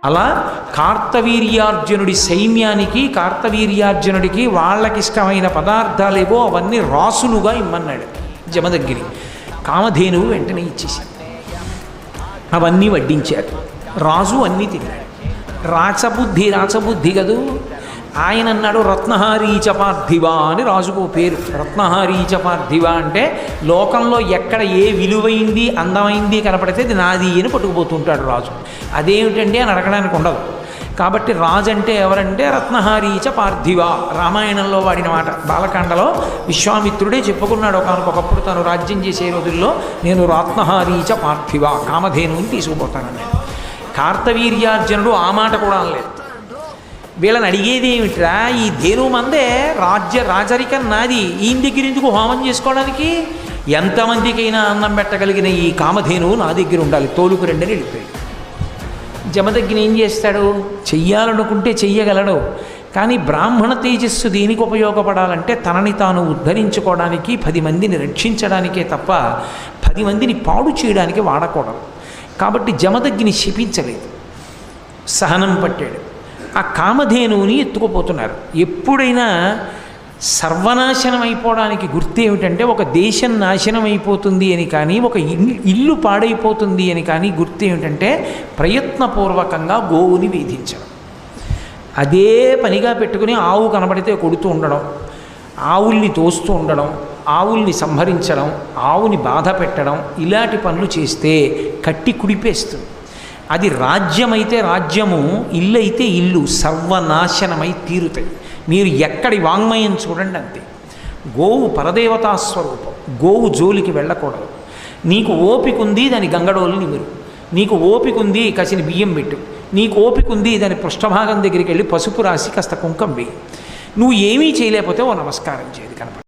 అలా కార్తవీర్యార్జునుడి సైన్యానికి కార్తవీర్యార్జునుడికి వాళ్ళకిష్టమైన పదార్థాలేవో అవన్నీ రాసులుగా ఇమ్మన్నాడు జమదగ్గిరి. కామధేనువు వెంటనే ఇచ్చేసింది. అవన్నీ వడ్డించారు. రాజు అన్నీ తిన్నాడు. రాచబుద్ధి కదూ. ఆయన అన్నాడు రత్నహారీచ పార్థివ అని రాజుకు పేరు. రత్నహారీచ పార్థివ అంటే లోకంలో ఎక్కడ ఏ విలువైంది అందమైంది కనపడితే అది నాది అని పట్టుకుపోతుంటాడు రాజు. అదేమిటండి అని అడగడానికి ఉండదు. కాబట్టి రాజు అంటే ఎవరంటే రత్నహారీచ పార్థివ. రామాయణంలో వాడిన మాట. బాలకాండలో విశ్వామిత్రుడే చెప్పుకున్నాడు ఒకనకొకప్పుడు తను రాజ్యం చేసే రోజుల్లో నేను రత్నహారీచ పార్థివ కామధేనువుని తీసుకుపోతానన్నాడు. కార్తవీర్యార్జునుడు ఆ మాట కూడా అనలేదు. వీళ్ళని అడిగేది ఏమిట్రా, ఈ ధేనువు మందే రాజరికం నాది, ఈయన దగ్గర ఎందుకు హోమం చేసుకోవడానికి? ఎంతమందికైనా అన్నం పెట్టగలిగిన ఈ కామధేనువు నా దగ్గర ఉండాలి, తోలుకు రెండని వెళ్ళిపోయాడు. జమదగ్గిని ఏం చేస్తాడు? చెయ్యాలనుకుంటే చెయ్యగలడు. కానీ బ్రాహ్మణ తేజస్సు దేనికి ఉపయోగపడాలంటే తనని తాను ఉద్ధరించుకోవడానికి, 10 మందిని రక్షించడానికే తప్ప 10 మందిని పాడు చేయడానికి వాడకూడదు. కాబట్టి జమదగ్గిని శపించలేదు, సహనం పట్టాడు. ఆ కామధేనువుని ఎత్తుకుపోతున్నారు. ఎప్పుడైనా సర్వనాశనం అయిపోవడానికి గుర్తు ఏమిటంటే ఒక దేశం నాశనం అయిపోతుంది అని కానీ, ఒక ఇల్లు పాడైపోతుంది అని కానీ గుర్తు ఏమిటంటే ప్రయత్నపూర్వకంగా గోవుని వేధించడం. అదే పనిగా పెట్టుకుని ఆవు కనబడితే కొడుతూ ఉండడం, ఆవుల్ని తోస్తూ ఉండడం, ఆవుల్ని సంహరించడం, ఆవుని బాధ పెట్టడం, ఇలాంటి పనులు చేస్తే కట్టి కుడిపేస్తుంది. అది రాజ్యమైతే రాజ్యము, ఇల్లు అయితే ఇల్లు సర్వనాశనమై తీరుతాయి. మీరు ఎక్కడి వాంగ్మయం చూడండి అంతే. గోవు పరదేవతా స్వరూపం. గోవు జోలికి వెళ్ళకూడదు. నీకు ఓపిక ఉంది దాని గంగడోలు నిమురు, నీకు ఓపిక ఉంది కసిని బియ్యం పెట్టు, నీకు ఓపిక ఉంది దాని పృష్ఠభాగం దగ్గరికి వెళ్ళి పసుపు రాసి కాస్త కుంకం వేయి. నువ్వు ఏమీ చేయలేకపోతే ఓ నమస్కారం చేయదు కనపడ.